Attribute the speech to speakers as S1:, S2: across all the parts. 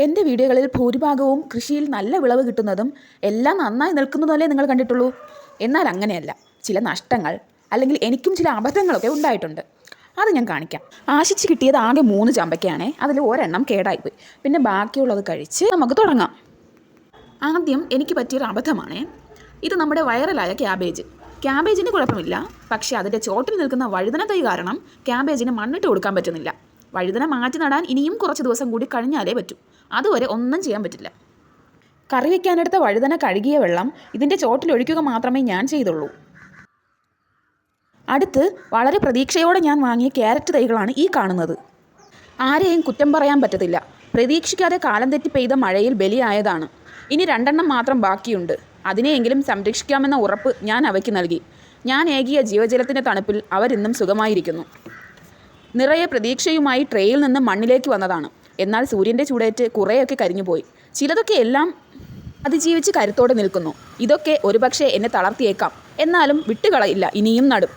S1: എൻ്റെ വീഡിയോകളിൽ ഭൂരിഭാഗവും കൃഷിയിൽ നല്ല വിളവ് കിട്ടുന്നതും എല്ലാം നന്നായി നിൽക്കുന്നതല്ലേ നിങ്ങൾ കണ്ടിട്ടുള്ളൂ. എന്നാൽ അങ്ങനെയല്ല, ചില നഷ്ടങ്ങൾ അല്ലെങ്കിൽ എനിക്കും ചില അബദ്ധങ്ങളൊക്കെ ഉണ്ടായിട്ടുണ്ട്. അത് ഞാൻ കാണിക്കാം. ആശിച്ച് കിട്ടിയത് ആകെ 3 ചാമ്പയ്ക്കാണേ. അതിൽ ഒരെണ്ണം കേടായിപ്പോയി. പിന്നെ ബാക്കിയുള്ളത് കഴിച്ച് നമുക്ക് തുടങ്ങാം. ആദ്യം എനിക്ക് പറ്റിയൊരു അബദ്ധമാണേ. ഇത് നമ്മുടെ വൈറലായ ക്യാബേജിന് കുഴപ്പമില്ല. പക്ഷേ അതിൻ്റെ ചോട്ടിൽ നിൽക്കുന്ന വഴുതന തൈ കാരണം ക്യാബേജിന് മണ്ണിട്ട് കൊടുക്കാൻ പറ്റുന്നില്ല. വഴുതന മാറ്റി നടാൻ ഇനിയും കുറച്ച് ദിവസം കൂടി കഴിഞ്ഞാലേ പറ്റൂ. അതുവരെ ഒന്നും ചെയ്യാൻ പറ്റില്ല. കറി വയ്ക്കാനെടുത്ത വഴുതന കഴുകിയ വെള്ളം ഇതിൻ്റെ ചോട്ടിലൊഴിക്കുക മാത്രമേ ഞാൻ ചെയ്തുള്ളൂ. അടുത്ത് വളരെ പ്രതീക്ഷയോടെ ഞാൻ വാങ്ങിയ ക്യാരറ്റ് തൈകളാണ് ഈ കാണുന്നത്. ആരെയും കുറ്റം പറയാൻ പറ്റത്തില്ല. പ്രതീക്ഷിക്കാതെ കാലം തെറ്റി പെയ്ത മഴയിൽ ബലിയായതാണ്. ഇനി 2 എണ്ണം മാത്രം ബാക്കിയുണ്ട്. അതിനെയെങ്കിലും സംരക്ഷിക്കാമെന്ന ഉറപ്പ് ഞാൻ അവയ്ക്ക് നൽകി. ഞാൻ ഏകിയ ജീവജലത്തിൻ്റെ തണുപ്പിൽ അവരിന്നും സുഖമായിരിക്കുന്നു. നിറയെ പ്രതീക്ഷയുമായി ട്രേയിൽ നിന്ന് മണ്ണിലേക്ക് വന്നതാണ്. എന്നാൽ സൂര്യൻ്റെ ചൂടേറ്റ് കുറേയൊക്കെ കരിഞ്ഞുപോയി. ചിലതൊക്കെ എല്ലാം അതിജീവിച്ച് കരുത്തോടെ നിൽക്കുന്നു. ഇതൊക്കെ ഒരുപക്ഷെ എന്നെ തളർത്തിയേക്കാം. എന്നാലും വിട്ടുകളയില്ല, ഇനിയും നടും.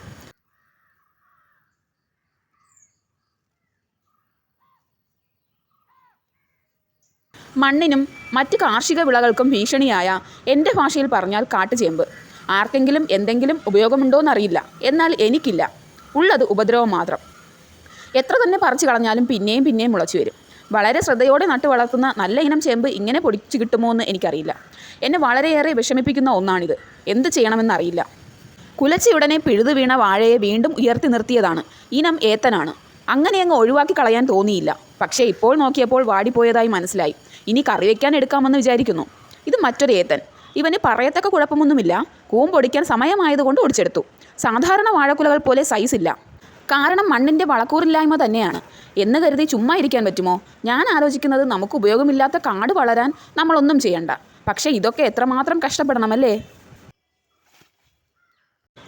S1: മണ്ണിനും മറ്റ് കാർഷിക വിളകൾക്കും ഭീഷണിയായ, എൻ്റെ ഭാഷയിൽ പറഞ്ഞാൽ കാട്ടുചേമ്പ്. ആർക്കെങ്കിലും എന്തെങ്കിലും ഉപയോഗമുണ്ടോയെന്നറിയില്ല. എന്നാൽ എനിക്കില്ല. ഉള്ളത് ഉപദ്രവം മാത്രം. എത്ര തന്നെ പറിച്ചു കളഞ്ഞാലും പിന്നെയും മുളച്ചു വരും. വളരെ ശ്രദ്ധയോടെ നട്ടു വളർത്തുന്ന നല്ല ഇനം ചേമ്പ് ഇങ്ങനെ പൊടിച്ചു കിട്ടുമോ എന്ന് എനിക്കറിയില്ല. എന്നെ വളരെയേറെ വിഷമിപ്പിക്കുന്ന ഒന്നാണിത്. എന്ത് ചെയ്യണമെന്നറിയില്ല. കുലച്ചയുടനെ പിഴുതു വീണ വാഴയെ വീണ്ടും ഉയർത്തി നിർത്തിയതാണ്. ഇനം ഏത്തനാണ്. അങ്ങനെ അങ്ങ് ഒഴിവാക്കി കളയാൻ തോന്നിയില്ല. പക്ഷേ ഇപ്പോൾ നോക്കിയപ്പോൾ വാടിപ്പോയതായി മനസ്സിലായി. ഇനി കറി വയ്ക്കാൻ എടുക്കാമെന്ന് വിചാരിക്കുന്നു. ഇത് മറ്റൊരു ഏത്തൻ. ഇവന് പറയത്തക്ക കുഴപ്പമൊന്നുമില്ല. കൂമ്പൊടിക്കാൻ സമയമായതുകൊണ്ട് ഒടിച്ചെടുത്തു. സാധാരണ വാഴക്കുലകൾ പോലെ സൈസ് ഇല്ല. കാരണം മണ്ണിൻ്റെ വളക്കൂറില്ലായ്മ തന്നെയാണ് എന്ന് കരുതി ചുമ്മാ ഇരിക്കാൻ പറ്റുമോ? ഞാൻ ആലോചിക്കുന്നത്, നമുക്ക് ഉപയോഗമില്ലാത്ത കാട് വളരാൻ നമ്മളൊന്നും ചെയ്യണ്ട. പക്ഷേ ഇതൊക്കെ എത്രമാത്രം കഷ്ടപ്പെടണമല്ലേ.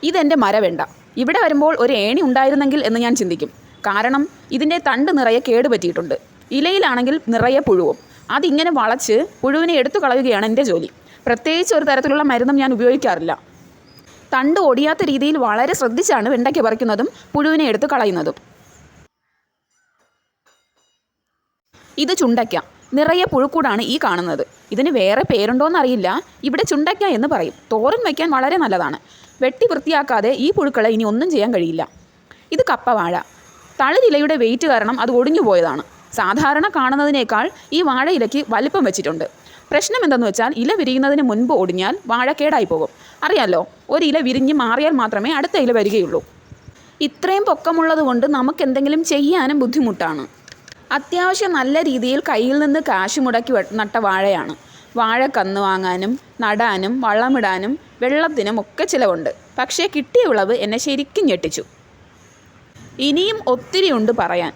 S1: ഇതെൻ്റെ മരവേണ്ട. ഇവിടെ വരുമ്പോൾ ഒരു ഏണി ഉണ്ടായിരുന്നെങ്കിൽ എന്ന് ഞാൻ ചിന്തിക്കും. കാരണം ഇതിൻ്റെ തണ്ട് നിറയെ കേടുപറ്റിയിട്ടുണ്ട്. ഇലയിലാണെങ്കിൽ നിറയെ പുഴുവും. അതിങ്ങനെ വളച്ച് പുഴുവിനെ എടുത്തു കളയുകയാണ് എൻ്റെ ജോലി. പ്രത്യേകിച്ച് ഒരു തരത്തിലുള്ള മരുന്നും ഞാൻ ഉപയോഗിക്കാറില്ല. തണ്ട് ഒടിയാത്ത രീതിയിൽ വളരെ ശ്രദ്ധിച്ചാണ് വെണ്ടയ്ക്ക പറിക്കുന്നതും പുഴുവിനെ എടുത്ത് കളയുന്നതും. ഇത് ചുണ്ടയ്ക്ക. നിറയെ പുഴുക്കൂടാണ് ഈ കാണുന്നത്. ഇതിന് വേറെ പേരുണ്ടോയെന്നറിയില്ല. ഇവിടെ ചുണ്ടയ്ക്ക എന്ന് പറയും. തോരൻ വയ്ക്കാൻ വളരെ നല്ലതാണ്. വെട്ടി വൃത്തിയാക്കാതെ ഈ പുഴുക്കളെ ഇനി ഒന്നും ചെയ്യാൻ കഴിയില്ല. ഇത് കപ്പവാഴ. തളിരിലയുടെ വെയിറ്റ് കാരണം അത് ഒടിഞ്ഞു പോയതാണ്. സാധാരണ കാണുന്നതിനേക്കാൾ ഈ വാഴയിലയ്ക്ക് വലിപ്പം വെച്ചിട്ടുണ്ട്. പ്രശ്നം എന്തെന്ന് വെച്ചാൽ, ഇല വിരിയുന്നതിന് മുൻപ് ഒടിഞ്ഞാൽ വാഴ കേടായി പോകും. അറിയാലോ, ഒരു ഇല വിരിഞ്ഞ് മാറിയാൽ മാത്രമേ അടുത്ത ഇല വരികയുള്ളൂ. ഇത്രയും പൊക്കമുള്ളത് കൊണ്ട് നമുക്ക് എന്തെങ്കിലും ചെയ്യാനും ബുദ്ധിമുട്ടാണ്. അത്യാവശ്യം നല്ല രീതിയിൽ കയ്യിൽ നിന്ന് കാശ് മുടക്കി നട്ട വാഴയാണ്. വാഴ കന്ന് വാങ്ങാനും നടാനും വളമിടാനും വെള്ളത്തിനും ഒക്കെ ചിലവുണ്ട്. പക്ഷേ കിട്ടിയ വിളവ് എന്നെ ശരിക്കും ഞെട്ടിച്ചു. ഇനിയും ഒത്തിരി ഉണ്ട് പറയാൻ.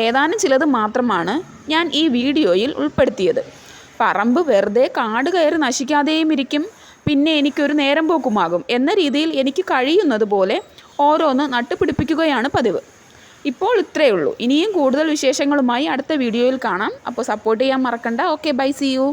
S1: ഏതാനും ചിലത് മാത്രമാണ് ഞാൻ ഈ വീഡിയോയിൽ ഉൾപ്പെടുത്തിയത്. പറമ്പ് വെറുതെ കാട് കയറി നശിക്കാതെയും ഇരിക്കും, പിന്നെ എനിക്കൊരു നേരം പോക്കുമാകും എന്ന രീതിയിൽ എനിക്ക് കഴിയുന്നത് പോലെ ഓരോന്ന് നട്ടുപിടിപ്പിക്കുകയാണ് പതിവ്. ഇപ്പോൾ ഇത്രയേ ഉള്ളൂ. ഇനിയും കൂടുതൽ വിശേഷങ്ങളുമായി അടുത്ത വീഡിയോയിൽ കാണാം. അപ്പോൾ സപ്പോർട്ട് ചെയ്യാൻ മറക്കണ്ട. Okay, bye, see U.